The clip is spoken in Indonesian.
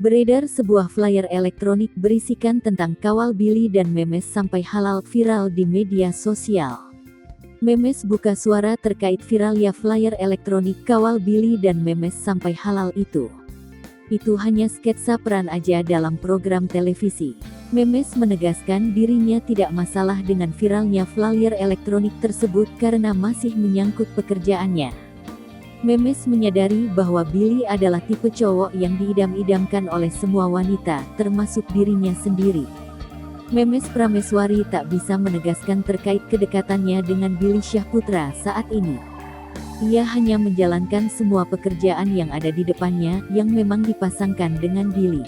Beredar sebuah flyer elektronik berisikan tentang kawal Billy dan Memes sampai halal viral di media sosial. Memes buka suara terkait viralnya flyer elektronik kawal Billy dan Memes sampai halal itu. Itu hanya sketsa peran aja dalam program televisi. Memes menegaskan dirinya tidak masalah dengan viralnya flyer elektronik tersebut karena masih menyangkut pekerjaannya. Memes menyadari bahwa Billy adalah tipe cowok yang diidam-idamkan oleh semua wanita, termasuk dirinya sendiri. Memes Prameswari tak bisa menegaskan terkait kedekatannya dengan Billy Syahputra saat ini. Ia hanya menjalankan semua pekerjaan yang ada di depannya yang memang dipasangkan dengan Billy.